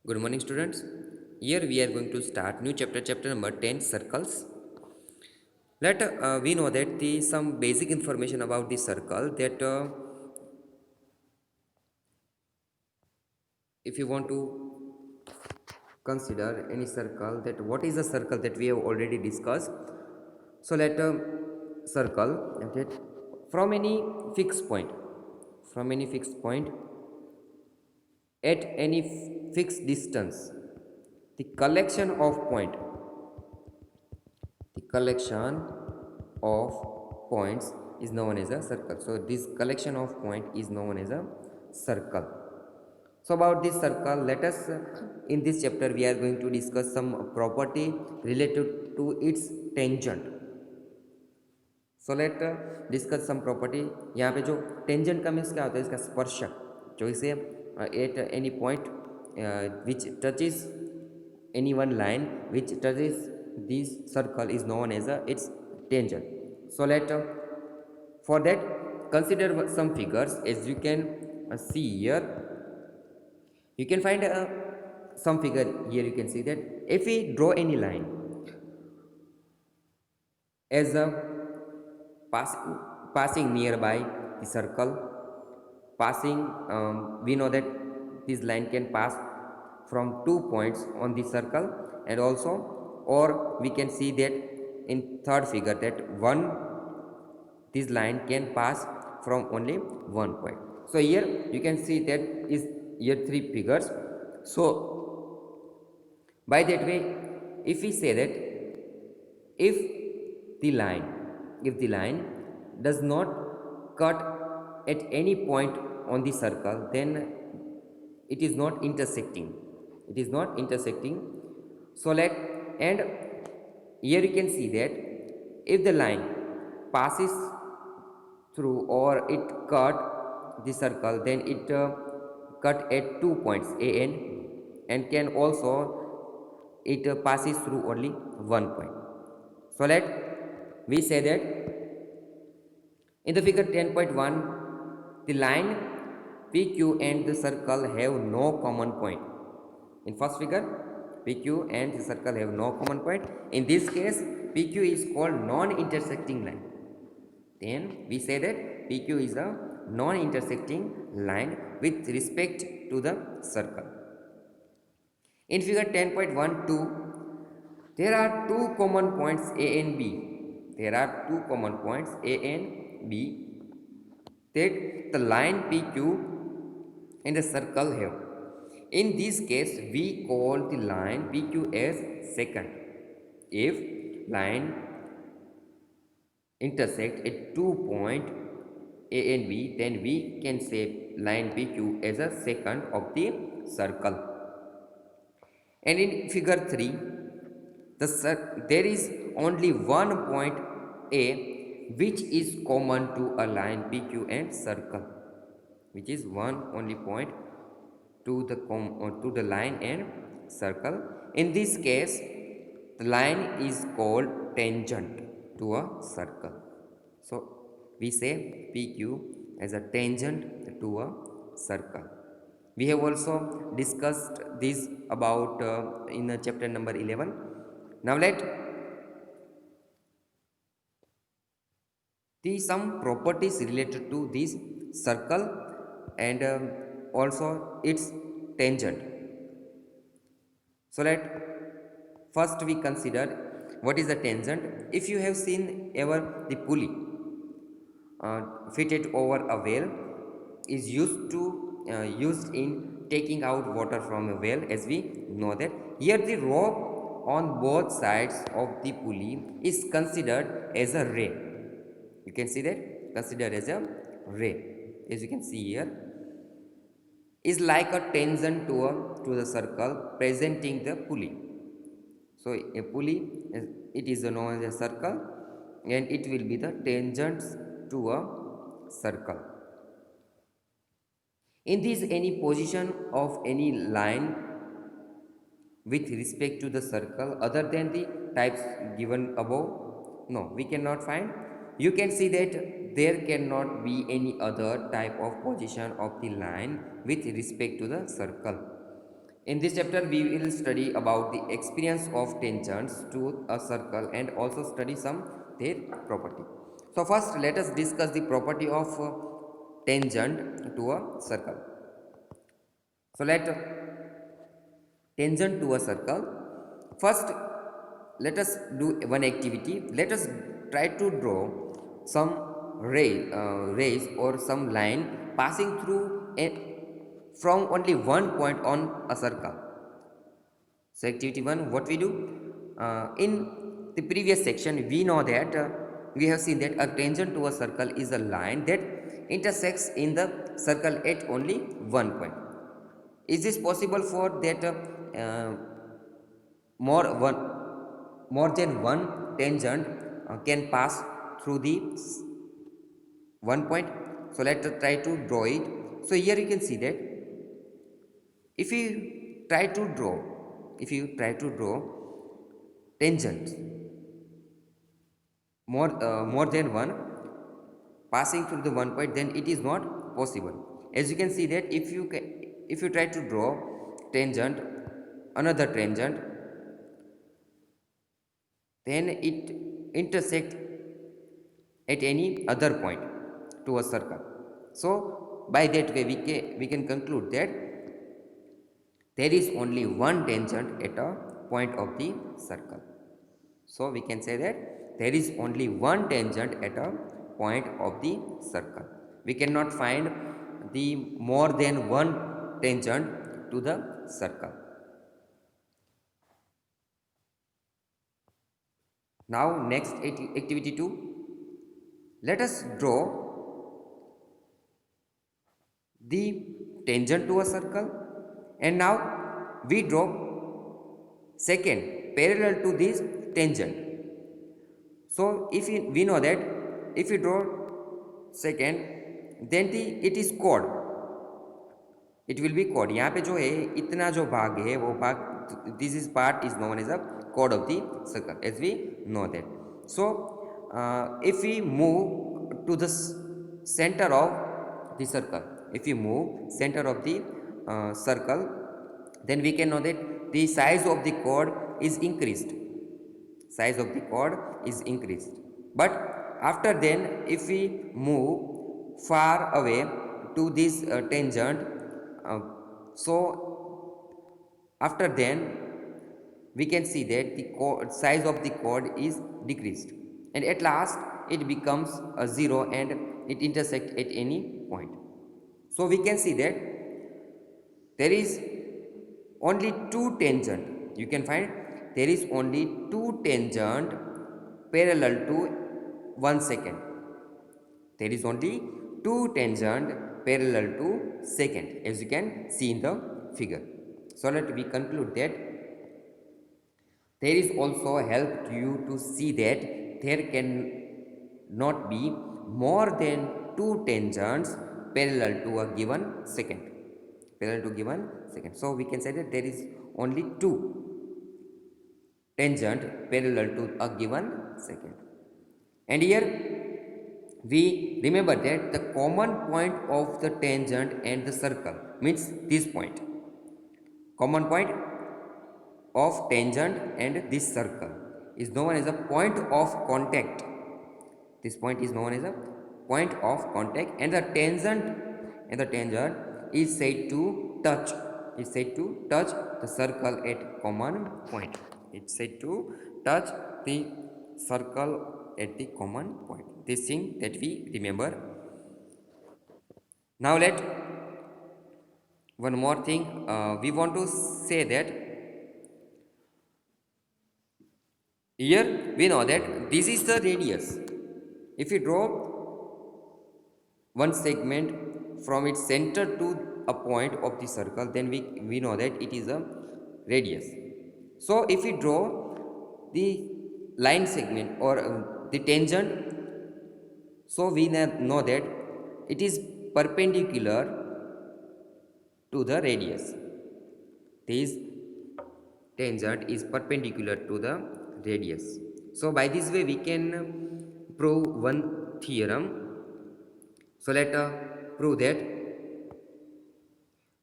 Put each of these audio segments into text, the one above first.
Good morning, students. Here we are going to start new chapter, chapter number 10, circles. Let we know that the some basic information about the circle that if you want to consider any circle, that what is a circle that we have already discussed. So let circle okay, from any fixed point, from any fixed point at any fixed distance, the collection of point, the collection of points is known as a circle. So this collection of point is known as a circle. So about this circle, let us in this chapter we are going to discuss some property related to its tangent. So let discuss sum property. यहाँ पे जो tangent का means क्या होता है, इसका स्पर्शक जो इसे at any point which touches any one line which touches this circle is known as its tangent. So let for that consider some figures. As you can see here, you can find some figure here. You can see that if we draw any line as a passing nearby the circle, passing we know that this line can pass from 2 points on the circle, and also or we can see that in third figure that one this line can pass from only 1 point. So here you can see that is here three figures. So by that way, if we say that if the line if the line does not cut at any point on the circle, then it is not intersecting, so let, and here you can see that if the line passes through or it cut the circle, then it cut at 2 points a and can also it passes through only 1 point. So let we say that in the figure 10.1, the line PQ and the circle have no common point. In first figure, PQ and the circle have no common point. In this case, PQ is called non-intersecting line. Then we say that PQ is a non-intersecting line with respect to the circle. In figure 10.12, there are two common points A and B. There are two common points A and B that the line PQ and the circle have. In this case, we call the line PQ as secant. If line intersect at 2 points A and B, then we can say line PQ as a secant of the circle. And in figure 3, there is only one point A which is common to a line PQ and circle, which is one only point to the line and circle. In this case, the line is called tangent to a circle. So we say PQ as a tangent to a circle. We have also discussed this about in chapter number 11. Now let the some properties related to this circle and also its tangent. So let first we consider what is the tangent. If you have seen ever the pulley fitted over a well is used in taking out water from a well, as we know that here the rope on both sides of the pulley is considered as a ray. You can see that considered as a ray, as you can see here, is like a tangent to the circle presenting the pulley. So a pulley it is known as a circle and it will be the tangents to a circle. In this any position of any line with respect to the circle other than the types given above, no, we cannot find. You can see that there cannot be any other type of position of the line with respect to the circle. In this chapter we will study about the experience of tangents to a circle and also study some their property. So first let us discuss the property of tangent to a circle. So let tangent to a circle. First, let us do one activity. Let us try to draw some rays or some line passing through a, from only one point on a circle. So activity 1, what we do? In the previous section, we know that we have seen that a tangent to a circle is a line that intersects in the circle at only one point. Is this possible for that more one more than one tangent can pass through the one point? So let's try to draw it. So here you can see that if you try to draw tangents more than one passing through the one point, then it is not possible. As you can see that if you try to draw tangent another tangent, then it intersect at any other point to a circle. So by that way we can conclude that there is only one tangent at a point of the circle. So we can say that there is only one tangent at a point of the circle. We cannot find the more than one tangent to the circle. Now next activity 2, let us draw the tangent to a circle, and now we draw second parallel to this tangent. So if we know that if we draw second, then it is chord, it will be chord. यहाँ पे जो है इतना जो भाग है वो भाग, this is part is known as a chord of the circle, as we know that. So if we move to the center of the circle, if we move center of the circle, then we can know that the size of the chord is increased. Size of the chord is increased. But after then, if we move far away to this tangent, so after then we can see that the size of the chord is decreased, and at last it becomes a zero and it intersects at any point. So we can see that there is only two tangent. You can find there is only two tangent parallel to 1 second. There is only two tangent parallel to second, as you can see in the figure. So let we conclude that there is also help to you to see that there can not be more than two tangents parallel to a given second. Parallel to given second. So we can say that there is only two tangent parallel to a given second. And here we remember that the common point of the tangent and the circle means this point. Common point of tangent and this circle is known as a point of contact. This point is known as a point of contact, and the tangent is said to touch the circle at common point. It's said to touch the circle at the common point. This thing that we remember. Now let one more thing we want to say that here we know that this is the radius. If we draw one segment from its center to a point of the circle, then we know that it is a radius. So if we draw the line segment or the tangent, so we know that it is perpendicular to the radius. This tangent is perpendicular to the radius. So by this way we can prove one theorem. So let prove that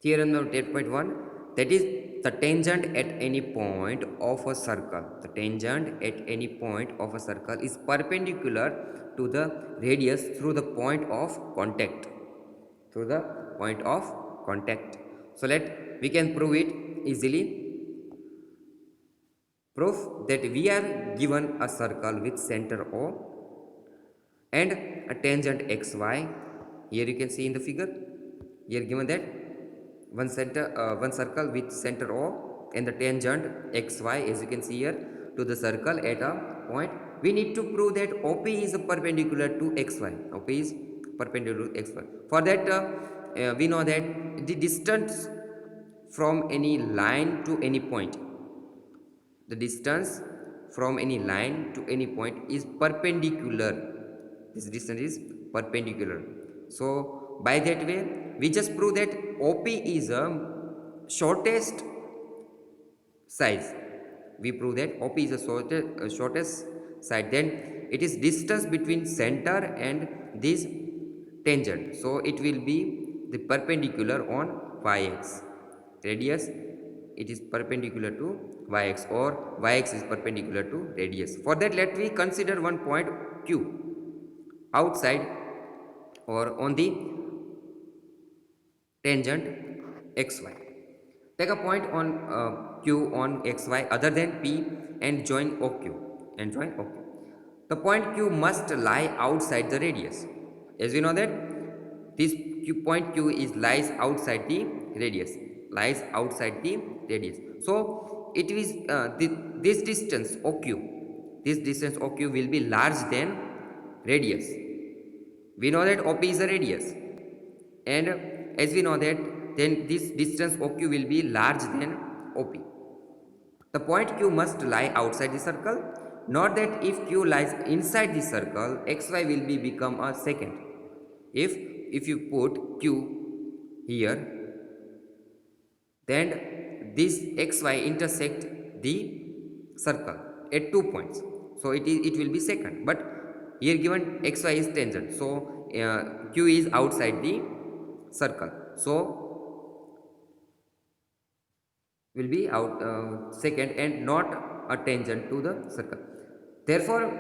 theorem number 8.1, that is the tangent at any point of a circle. The tangent at any point of a circle is perpendicular to the radius through the point of contact. Through the point of contact. So we can prove it easily. Proof that we are given a circle with center O and a tangent xy. Here you can see in the figure. Here given that one circle with center O and the tangent xy, as you can see here, to the circle at a point. We need to prove that OP is perpendicular to xy. OP is perpendicular to xy. For that, we know that the distance from any line to any point, the distance from any line to any point is perpendicular. This distance is perpendicular. So by that way, we just prove that OP is a shortest size. We prove that OP is a shortest side. Then it is distance between center and this tangent. So it will be the perpendicular on y-axis. Radius, it is perpendicular to y-axis, or y-axis is perpendicular to radius. For that, let me consider one point Q outside or on the tangent xy. Take a point on Q on xy other than P and join OQ. The point Q must lie outside the radius. As we know that this point Q is lies outside the radius. Lies outside the radius. So it is this distance OQ. This distance OQ will be large than radius. We know that OP is a radius, and as we know that, then this distance OQ will be large than OP. The point Q must lie outside the circle. Not that if Q lies inside the circle, xy will become a secant. If you put Q here, then this xy intersect the circle at 2 points. So it will be secant. But here given xy is tangent. So Q is outside the circle. So will be out secant and not a tangent to the circle. Therefore,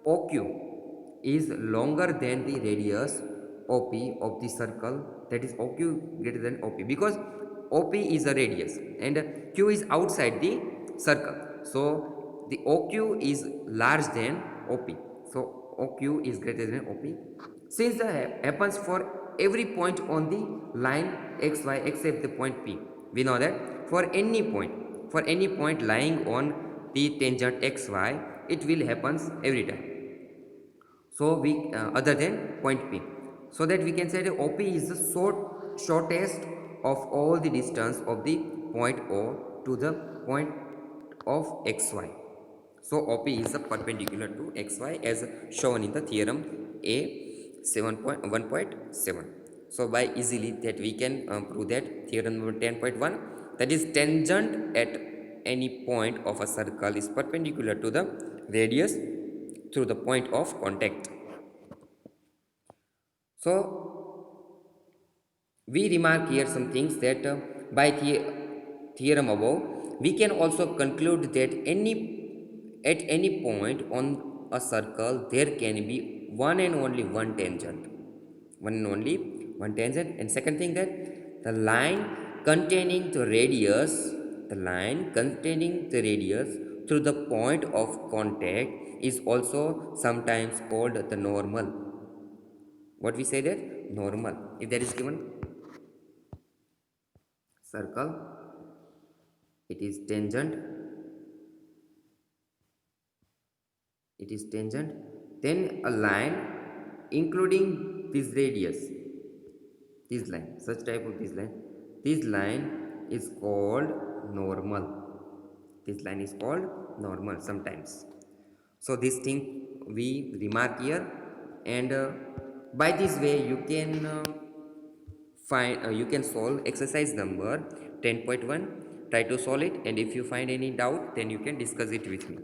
OQ is longer than the radius OP of the circle. That is OQ greater than OP, because OP is a radius and Q is outside the circle. So the OQ is large than OP. So OQ is greater than OP. Since that happens for every point on the line XY except the point P, we know that for any point lying on the tangent XY, it will happens every time. So we other than point P, so that we can say that OP is the shortest of all the distance of the point O to the point of XY. So OP is a perpendicular to XY as shown in the theorem A 7.1.7. So by easily that we can prove that theorem number 10.1, that is tangent at any point of a circle is perpendicular to the radius through the point of contact. So we remark here some things that by theorem above, we can also conclude that at any point on a circle there can be one and only one tangent. And second thing, that the line containing the radius through the point of contact is also sometimes called the normal. What we say that? Normal. If there is given circle, it is tangent, then a line including this radius, this line, such type of this line is called normal. This line is called normal sometimes. So this thing we remark here, and by this way you can you can solve exercise number 10.1. Try to solve it, and if you find any doubt, then you can discuss it with me.